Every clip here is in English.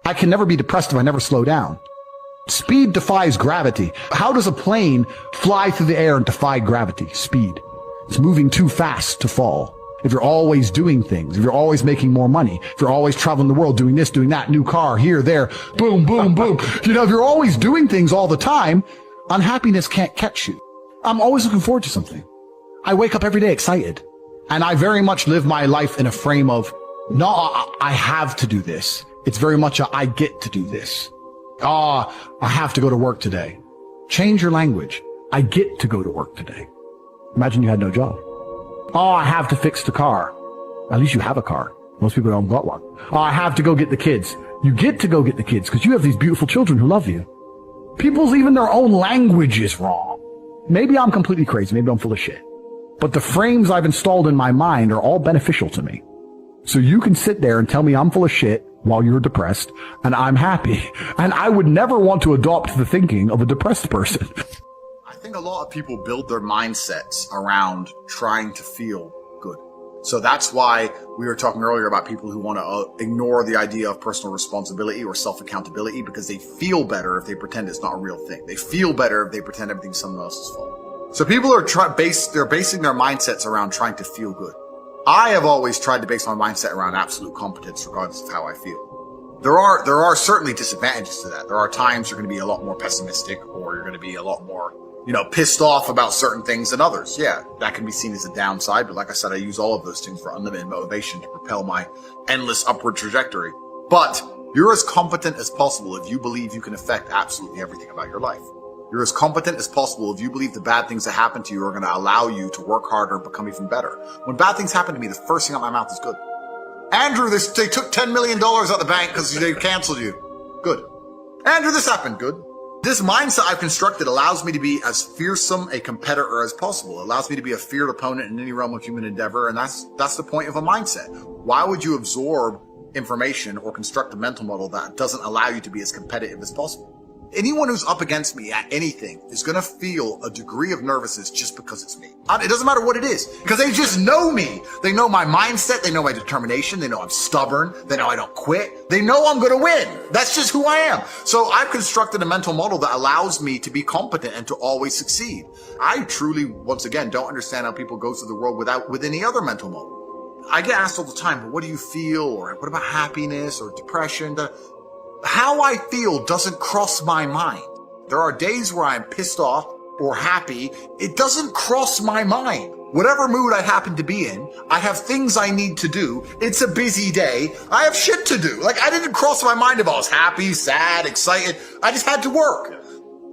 I can never be depressed if I never slow down. Speed defies gravity. How does a plane fly through the air and defy gravity? Speed. It's moving too fast to fall. If you're always doing things, if you're always making more money, if you're always traveling the world, doing this, doing that, new car, here, there, boom, boom, boom. If you're always doing things all the time, unhappiness can't catch you. I'm always looking forward to something. I wake up every day excited. And I very much live my life in a frame of, no, I have to do this. It's very much a, I get to do this. I have to go to work today. Change your language. I get to go to work today. Imagine you had no job. I have to fix the car. At least you have a car. Most people don't got one. I have to go get the kids. You get to go get the kids because you have these beautiful children who love you. People's even their own language is wrong. Maybe I'm completely crazy. Maybe I'm full of shit. But the frames I've installed in my mind are all beneficial to me. So you can sit there and tell me I'm full of shit while you're depressed and I'm happy. And I would never want to adopt the thinking of a depressed person. I think a lot of people build their mindsets around trying to feel good. So that's why we were talking earlier about people who want to ignore the idea of personal responsibility or self-accountability because they feel better if they pretend it's not a real thing. They feel better if they pretend everything's someone else's fault. So people are they're basing their mindsets around trying to feel good. I have always tried to base my mindset around absolute competence regardless of how I feel. There are certainly disadvantages to that. There are times you're going to be a lot more pessimistic or you're going to be a lot more pissed off about certain things than others. Yeah, that can be seen as a downside, but like I said, I use all of those things for unlimited motivation to propel my endless upward trajectory. But you're as competent as possible if you believe you can affect absolutely everything about your life. You're as competent as possible if you believe the bad things that happen to you are going to allow you to work harder and become even better. When bad things happen to me, the first thing out of my mouth is good. Andrew, they took $10 million out the bank because they canceled you. Good. Andrew, this happened. Good. This mindset I've constructed allows me to be as fearsome a competitor as possible. It allows me to be a feared opponent in any realm of human endeavor, and that's the point of a mindset. Why would you absorb information or construct a mental model that doesn't allow you to be as competitive as possible? Anyone who's up against me at anything is going to feel a degree of nervousness just because it's me. It doesn't matter what it is, because they just know me. They know my mindset. They know my determination. They know I'm stubborn. They know I don't quit. They know I'm going to win. That's just who I am. So I've constructed a mental model that allows me to be competent and to always succeed. I truly, once again, don't understand how people go through the world with any other mental model. I get asked all the time, but what do you feel? Or what about happiness or depression? How I feel doesn't cross my mind. There are days where I'm pissed off or happy. It doesn't cross my mind. Whatever mood I happen to be in, I have things I need to do. It's a busy day. I have shit to do. I didn't cross my mind if I was happy, sad, excited. I just had to work.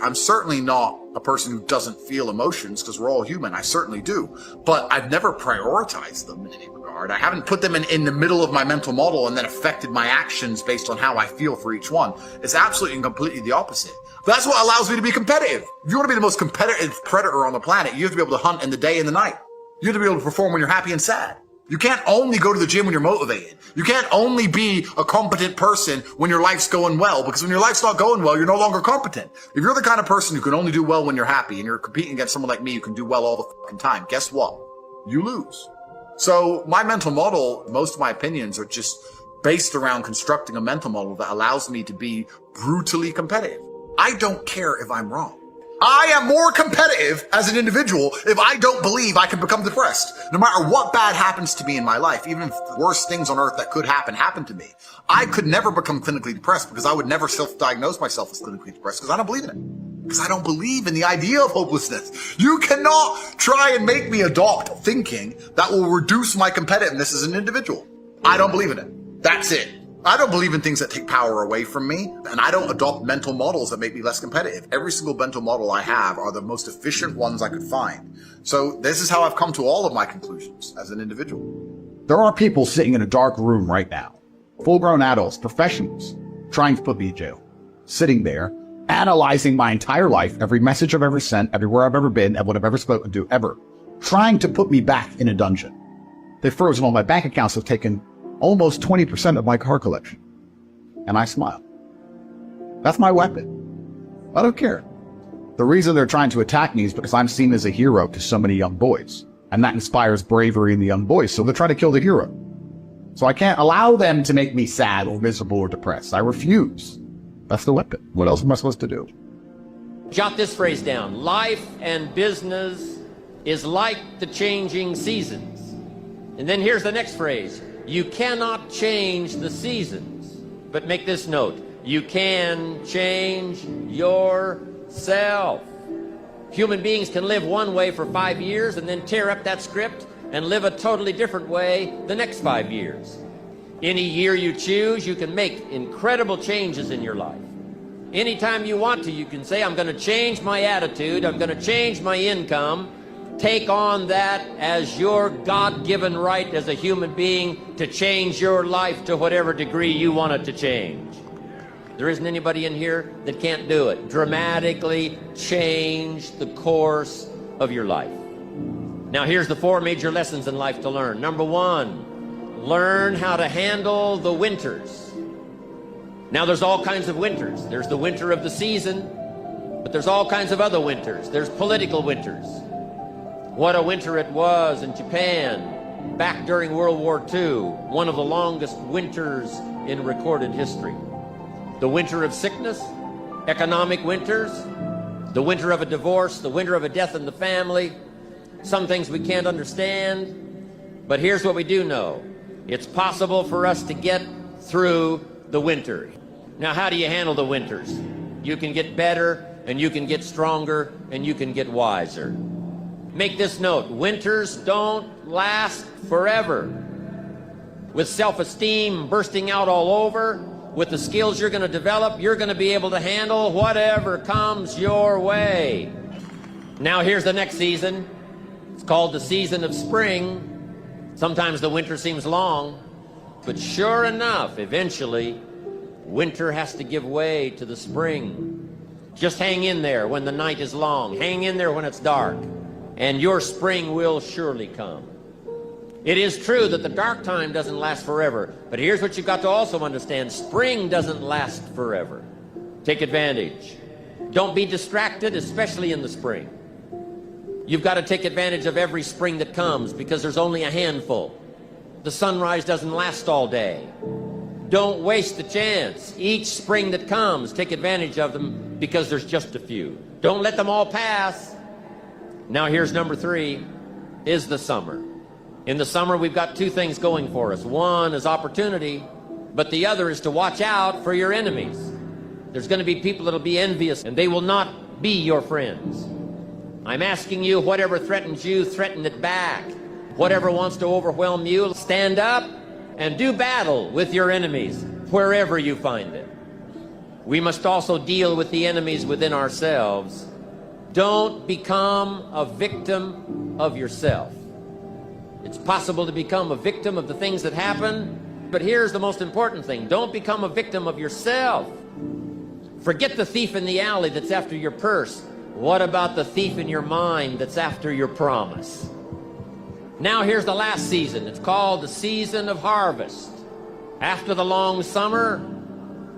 I'm certainly not a person who doesn't feel emotions because we're all human. I certainly do. But I've never prioritized them in any regard. I haven't put them in the middle of my mental model and then affected my actions based on how I feel for each one. It's absolutely and completely the opposite. That's what allows me to be competitive. If you want to be the most competitive predator on the planet, you have to be able to hunt in the day and the night. You have to be able to perform when you're happy and sad. You can't only go to the gym when you're motivated. You can't only be a competent person when your life's going well, because when your life's not going well, you're no longer competent. If you're the kind of person who can only do well when you're happy and you're competing against someone like me who can do well all the fucking time, guess what? You lose. So my mental model, most of my opinions are just based around constructing a mental model that allows me to be brutally competitive. I don't care if I'm wrong. I am more competitive as an individual if I don't believe I can become depressed. No matter what bad happens to me in my life, even if the worst things on earth that could happen to me, I could never become clinically depressed because I would never self-diagnose myself as clinically depressed because I don't believe in it. Because I don't believe in the idea of hopelessness. You cannot try and make me adopt thinking that will reduce my competitiveness as an individual. I don't believe in it. That's it. I don't believe in things that take power away from me, and I don't adopt mental models that make me less competitive. Every single mental model I have are the most efficient ones I could find. So this is how I've come to all of my conclusions as an individual. There are people sitting in a dark room right now, full-grown adults, professionals, trying to put me in jail, sitting there, analyzing my entire life, every message I've ever sent, everywhere I've ever been, and what I've ever spoken to, ever, trying to put me back in a dungeon. They've frozen all my bank accounts, have taken almost 20% of my car collection. And I smile. That's my weapon. I don't care. The reason they're trying to attack me is because I'm seen as a hero to so many young boys. And that inspires bravery in the young boys, so they're trying to kill the hero. So I can't allow them to make me sad or miserable or depressed. I refuse. That's the weapon. What else am I supposed to do? Jot this phrase down. Life and business is like the changing seasons. And then here's the next phrase. You cannot change the seasons. But make this note. You can change yourself. Human beings can live one way for 5 years and then tear up that script and live a totally different way the next 5 years. Any year you choose, you can make incredible changes in your life. Anytime you want to, you can say, I'm going to change my attitude, I'm going to change my income. Take on that as your God-given right as a human being to change your life to whatever degree you want it to change. There isn't anybody in here that can't do it. Dramatically change the course of your life. Now here's the 4 major lessons in life to learn. Number 1, learn how to handle the winters. Now there's all kinds of winters. There's the winter of the season, but there's all kinds of other winters. There's political winters. What a winter it was in Japan back during World War II, one of the longest winters in recorded history. The winter of sickness, economic winters, the winter of a divorce, the winter of a death in the family. Some things we can't understand, but here's what we do know. It's possible for us to get through the winter. Now, how do you handle the winters? You can get better, and you can get stronger, and you can get wiser. Make this note. Winters don't last forever. With self-esteem bursting out all over, with the skills you're going to develop, you're going to be able to handle whatever comes your way. Now here's the next season. It's called the season of spring. Sometimes the winter seems long, but sure enough, eventually, winter has to give way to the spring. Just hang in there when the night is long. Hang in there when it's dark, and your spring will surely come. It is true that the dark time doesn't last forever, but here's what you've got to also understand. Spring doesn't last forever. Take advantage. Don't be distracted, especially in the spring. You've got to take advantage of every spring that comes because there's only a handful. The sunrise doesn't last all day. Don't waste the chance. Each spring that comes, take advantage of them because there's just a few. Don't let them all pass. Now here's number 3, is the summer. In the summer, we've got 2 things going for us. One is opportunity, but the other is to watch out for your enemies. There's going to be people that'll be envious, and they will not be your friends. I'm asking you, whatever threatens you, threaten it back. Whatever wants to overwhelm you, stand up and do battle with your enemies, wherever you find it. We must also deal with the enemies within ourselves. Don't become a victim of yourself. It's possible to become a victim of the things that happen, but here's the most important thing. Don't become a victim of yourself. Forget the thief in the alley that's after your purse. What about the thief in your mind that's after your promise? Now here's the last season. It's called the season of harvest. After the long summer,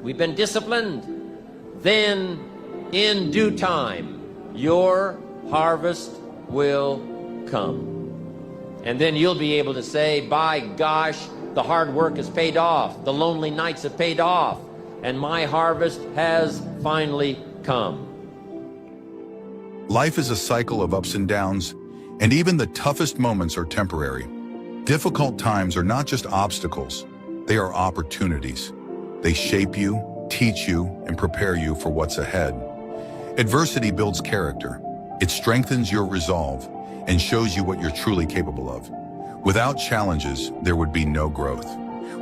we've been disciplined. Then, in due time, your harvest will come. And then you'll be able to say, by gosh, the hard work has paid off. The lonely nights have paid off. And my harvest has finally come. Life is a cycle of ups and downs, and even the toughest moments are temporary. Difficult times are not just obstacles, they are opportunities. They shape you, teach you, and prepare you for what's ahead. Adversity builds character. It strengthens your resolve and shows you what you're truly capable of. Without challenges, there would be no growth.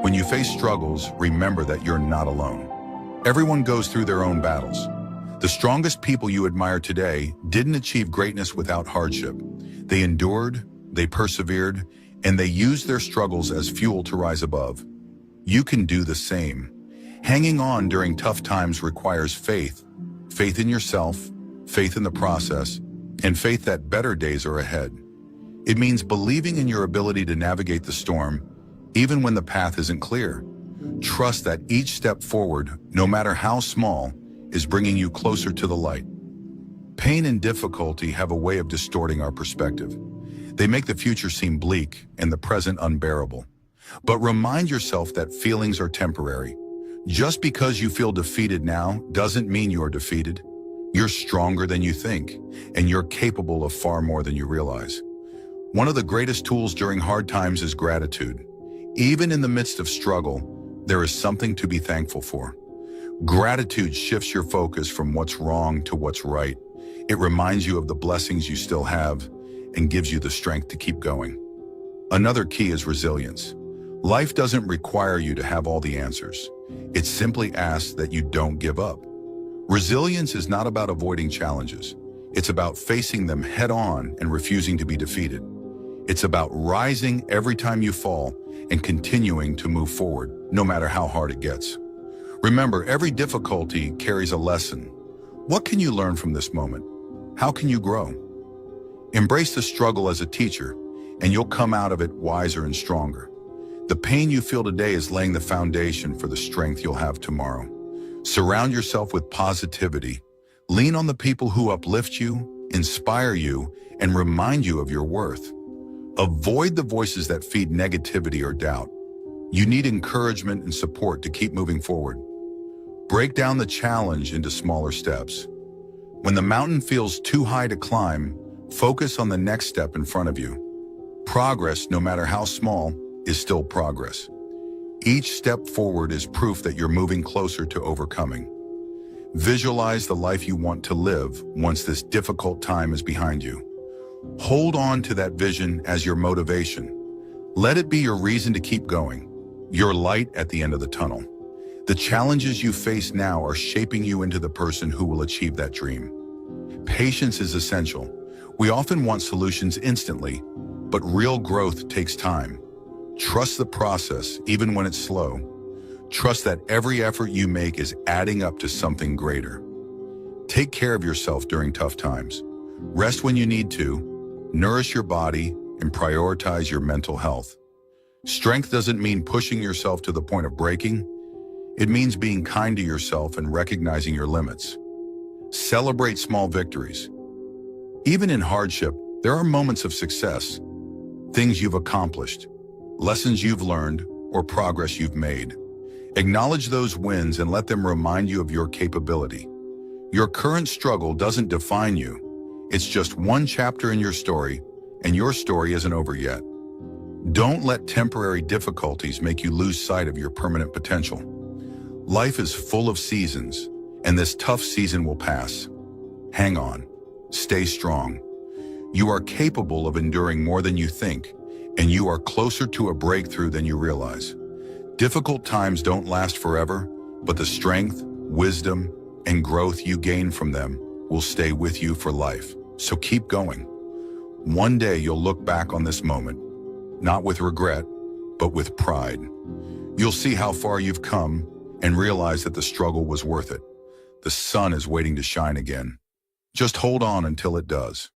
When you face struggles, remember that you're not alone. Everyone goes through their own battles. The strongest people you admire today didn't achieve greatness without hardship. They endured, they persevered, and they used their struggles as fuel to rise above. You can do the same. Hanging on during tough times requires faith. Faith in yourself, faith in the process, and faith that better days are ahead. It means believing in your ability to navigate the storm, even when the path isn't clear. Trust that each step forward, no matter how small, is bringing you closer to the light. Pain and difficulty have a way of distorting our perspective. They make the future seem bleak and the present unbearable. But remind yourself that feelings are temporary. Just because you feel defeated now doesn't mean you're defeated. You're stronger than you think, and you're capable of far more than you realize. One of the greatest tools during hard times is gratitude. Even in the midst of struggle, there is something to be thankful for. Gratitude shifts your focus from what's wrong to what's right. It reminds you of the blessings you still have and gives you the strength to keep going. Another key is resilience. Life doesn't require you to have all the answers. It simply asks that you don't give up. Resilience is not about avoiding challenges. It's about facing them head on and refusing to be defeated. It's about rising every time you fall and continuing to move forward, no matter how hard it gets. Remember, every difficulty carries a lesson. What can you learn from this moment? How can you grow? Embrace the struggle as a teacher, and you'll come out of it wiser and stronger. The pain you feel today is laying the foundation for the strength you'll have tomorrow. Surround yourself with positivity. Lean on the people who uplift you, inspire you, and remind you of your worth. Avoid the voices that feed negativity or doubt. You need encouragement and support to keep moving forward. Break down the challenge into smaller steps. When the mountain feels too high to climb, focus on the next step in front of you. Progress, no matter how small, is still progress. Each step forward is proof that you're moving closer to overcoming. Visualize the life you want to live once this difficult time is behind you. Hold on to that vision as your motivation. Let it be your reason to keep going, your light at the end of the tunnel. The challenges you face now are shaping you into the person who will achieve that dream. Patience is essential. We often want solutions instantly, but real growth takes time. Trust the process, even when it's slow. Trust that every effort you make is adding up to something greater. Take care of yourself during tough times. Rest when you need to, nourish your body, and prioritize your mental health. Strength doesn't mean pushing yourself to the point of breaking. It means being kind to yourself and recognizing your limits. Celebrate small victories. Even in hardship, there are moments of success, things you've accomplished, lessons you've learned, or progress you've made. Acknowledge those wins and let them remind you of your capability. Your current struggle doesn't define you. It's just one chapter in your story, and your story isn't over yet. Don't let temporary difficulties make you lose sight of your permanent potential. Life is full of seasons, and this tough season will pass. Hang on. Stay strong. You are capable of enduring more than you think, and you are closer to a breakthrough than you realize. Difficult times don't last forever, but the strength, wisdom, and growth you gain from them will stay with you for life. So keep going. One day you'll look back on this moment, not with regret, but with pride. You'll see how far you've come and realize that the struggle was worth it. The sun is waiting to shine again. Just hold on until it does.